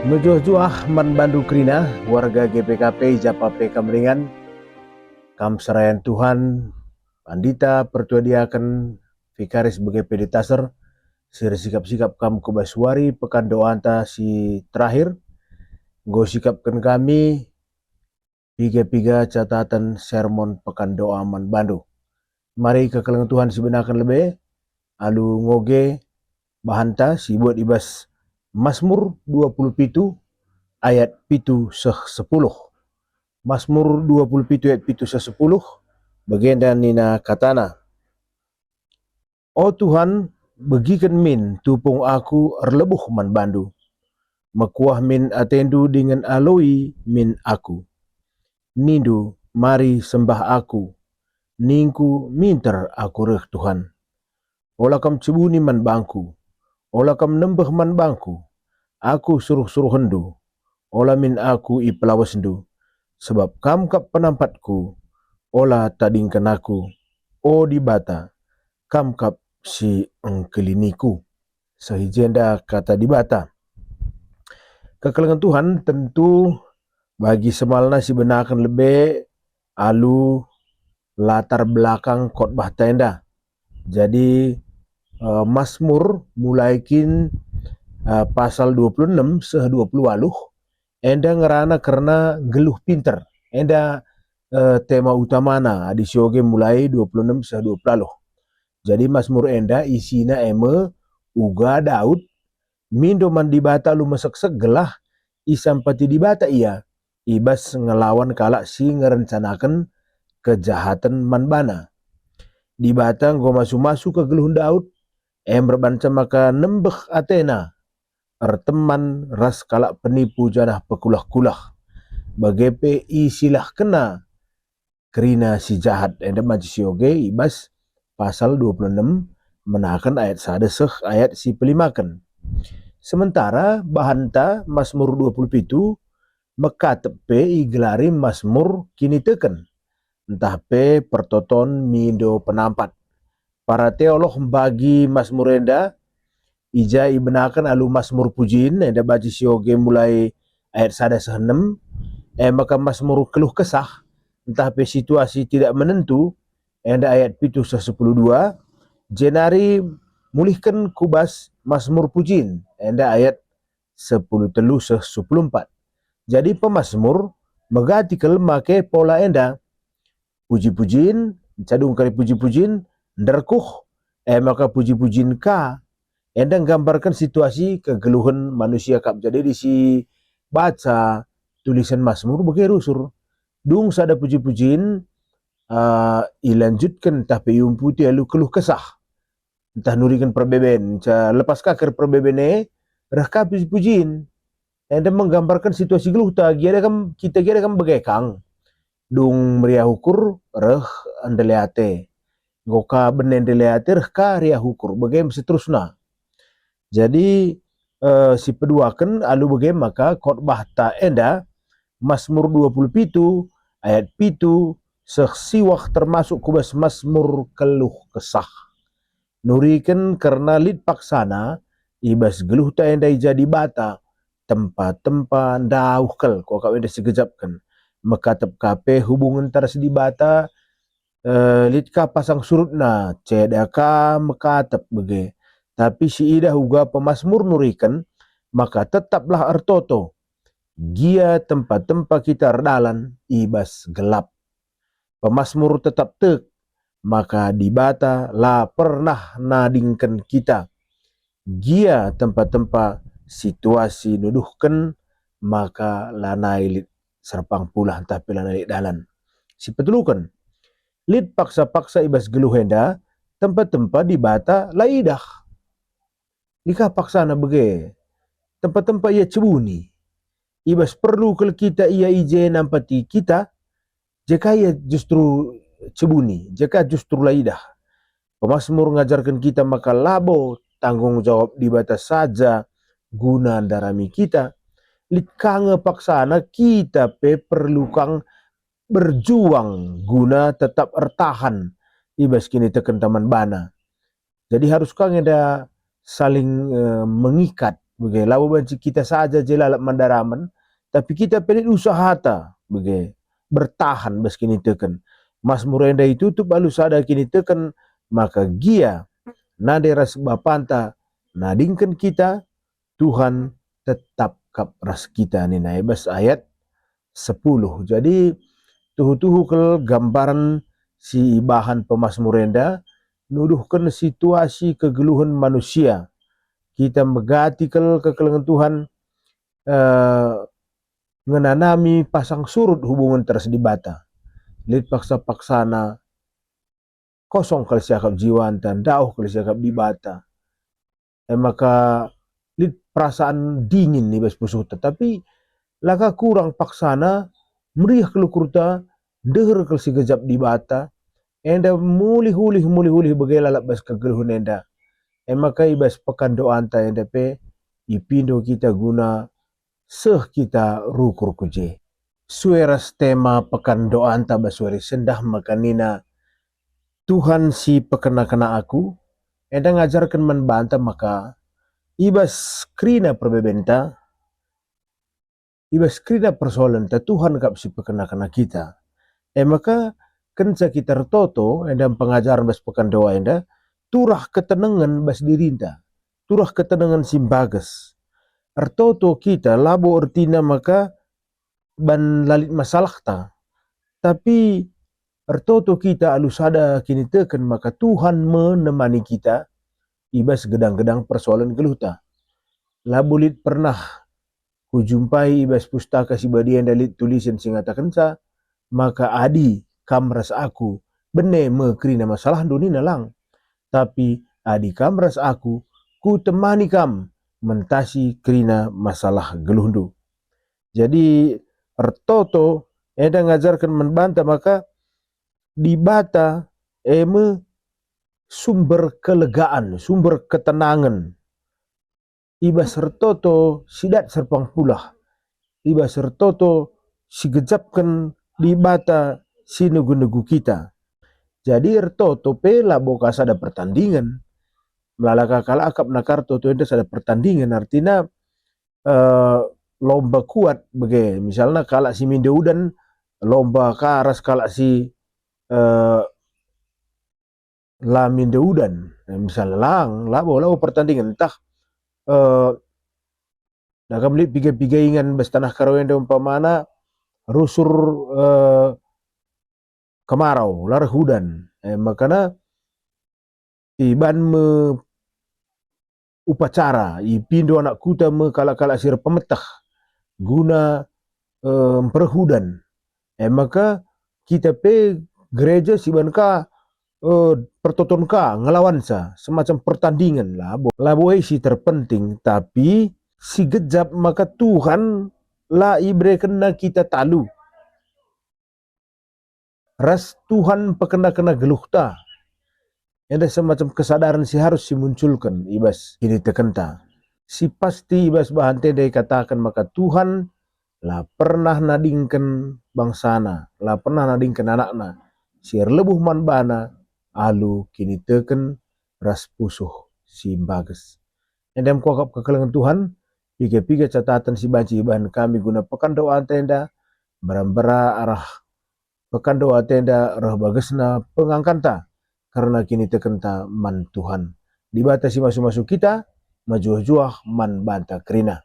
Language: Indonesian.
Mejuah-juah man bandu krina, warga GPKP Japape Kameringan, kam serayan Tuhan, Pandita pertuadiakan Vikaris BGP di Taser, sir sikap-sikap kam kubaswari pekan doanta si terakhir, go sikapkan kami, piga-piga catatan sermon pekan doa man bandu. Mari kekelang Tuhan sebenarkan lebih, alu ngoge bahanta si buat ibas Mazmur 27 ayat pitu seh 10. Mazmur 27 ayat pitu seh 10 bagian dan nina katana. O Tuhan, begikan min tupung aku erlebuh man bandu. Mekuah min atendu dengan aloi min aku. Nindu mari sembah aku. Ningku minter aku reh Tuhan. Ola kam cebuni man bangku. Ola kam nembeh man bangku. Aku suruh-suruh hendu. Ola min aku ipelawas hendu. Sebab kam kap penampatku. Ola tadingkan aku. O dibata. Kam kap si engkeliniku. Sehijenda kata dibata. Kekelengan Tuhan tentu bagi semalna si benakan lebih alu latar belakang khotbah tenda. Jadi Mazmur mulaikin pasal 26 seh 20 aluh enda ngerana karena geluh pinter. Enda tema utamana di sioge mulai 26 seh 20 aluh. Jadi Mazmur enda isina eme uga Daud mindo man dibata lu mesek-sek gelah isampati dibata ia ibas ngelawan kalak si ngerencanakan kejahatan manbana. Dibata ngo masu-masu ke geluh Daud berbanca maka nembeh Athena teman ras kalak penipu janah pekulah-kulah bagepe isilah kena kerina si jahat enda maji sioge ibas pasal 26 menakan ayat sadeseh ayat si pelimakan. Sementara bahanta Mazmur 27 mekatepe igelari Mazmur kini teken. Entah pe pertoton mindo penampat. Para teolog bagi Mazmur enda ija ibenakan alu Mazmur pujin enda baji sioge mulai ayat sadeseh 6 maka Mazmur keluh kesah entah pe situasi tidak menentu enda ayat pitu seh 10:2 jenari mulihkan kubas Mazmur pujin enda ayat 10:3 seh 10:4. Jadi pemazmur megatikel make pola enda puji-pujin cadung kali puji-pujin nderkuh maka puji-pujin ka enda gambarkan situasi kegeluhan manusia kap. Jadi di si baca tulisan Mazmur bagi rusur dung sada puji-pujin ilanjutkan tapi umputi alu keluh kesah entah nurikan perbeben lepas kakar perbebene rehka puji-pujin enda menggambarkan situasi geluh ta kita gira kam begekang dung meriah hukur reh andeleate goka benendeleate rehka ria hukur bagaim seterusnya. Jadi si peduakan alu bagaim maka khotbah ta enda Mazmur 27 ayat pitu sesiwak termasuk kubas Mazmur keluh kesah. Nurikan karena lid paksana ibas geluh ta enda jadi bata tempat-tempat dauhkel kau kau enda segejapkan mekatep kape hubungan taras di bata litka pasang surutna cedaka mekatep bege tapi si ida huga pemazmur nurikan maka tetaplah ertoto gia tempat-tempat kita erdalan ibas gelap pemazmur tetap tek maka dibata la pernah nadingkan kita gia tempat-tempat situasi nuduhkan maka lanai lit serpang pulah tapi lanai dalan si petulukan lid paksa-paksa ibas geluh henda tempat-tempat dibata laidah nikah paksana bege tempat-tempat ia cebuni ibas perlu kalau kita ia ije nampati kita jika ia justru cebuni jika justru laidah. Pemazmur ngajarkan kita maka labo tanggung jawab dibata saja guna darami kita litkange paksana kita pe perlu kang berjuang guna tetap ertahan ibas kini teken taman bana. Jadi harus kang ada saling mengikat bege labu banci kita saja jelalap mandaraman, tapi kita pelit usaha ta bege bertahan bas kini teken mas murenda itu tuh balu sada kini teken, maka gia nade ras bapanta nadingkan kita Tuhan tetap kap ras kita ni na bas ayat 10. Jadi tuhu-tuhu kel gambaran si bahan pemasmurenda nuduhkan situasi kegeluhan manusia. Kita megati kel kekelengan Tuhan, ngenanami pasang surut hubungan teras di bata. Lid paksa-paksana kosong kal siakap jiwantan, dauh kal siakap di bata. Maka lid perasaan dingin nih bas pusuh, tapi laka kurang paksana meriah kelukurta deher kal si gejap di bata, enda mulih-hulih bagai lalap bas kegeluhan enda. Maka ibas pekan doa anta enda pe ipindo kita guna seh kita rukur kuje. Sueras tema pekan doa anta basuari sendah makanina Tuhan si pekena-kena aku, enda ngajarkan membanta maka ibas krina perbebenta, ibas krina persoalan ta Tuhan kap si pekena-kena kita. Maka kenca kita retoto enda pengajaran bas pekan doa enda turah ketenangan bas dirinta, turah ketenangan simbagas. Artoto kita labo artina maka ban lalit masalah ta, tapi artoto kita alusada kini teken maka Tuhan menemani kita ibas gedang-gedang persoalan geluta. Labulit pernah kujumpai ibas pustaka si badian dalit tulisan singata kenca, maka adi kamras aku bene mekrina masalah doni nalang, tapi adi kamras aku ku temani kam mentasi krina masalah geluhdu. Jadi artoto eda ngajarkan membanta maka di bata eme sumber kelegaan, sumber ketenangan. Ibas artoto sidat serpang pulah, ibas artoto sigejapkan di bata si nugu-nugu kita. Jadi artoto pela bokas ada pertandingan, melalaka kala akap nakar toto itu ada pertandingan, artinya lomba kuat bege. Misalnya kala si Mindeudan lomba karas kala si la Mindeudan, misalnya lang labo pertandingan entah nah kami piga ingan bas tanah karawenda umpamana rusur kemarau lar hudan, makana iban me upacara ipindo anak kuta me kala-kala sir pemetah guna perhudan, maka kita pe gereja siban ka pertoton ka ngelawan sa semacam pertandingan labo si terpenting, tapi si gejap maka Tuhan la ibrekan kita talu ras Tuhan pekena-kena geluhta. Ada semacam kesadaran si harus dimunculkan ibas ini tekenta. Si pasti ibas bahante dia katakan maka Tuhan lah pernah nadingkan bangsana, lah pernah nadingkan anakna. Siar lebuh man bana alu kini teken ras pusuh si bagas. Endam kuakap kekelengan Tuhan, piga-piga catatan si banci bahan kami guna pekan doa tenda, berambara arah pekan doa tenda roh bagesna pengangkanta, karena kini tekenta man Tuhan. Dibatasi masuk-masuk kita, majuah-juah man banta kerina.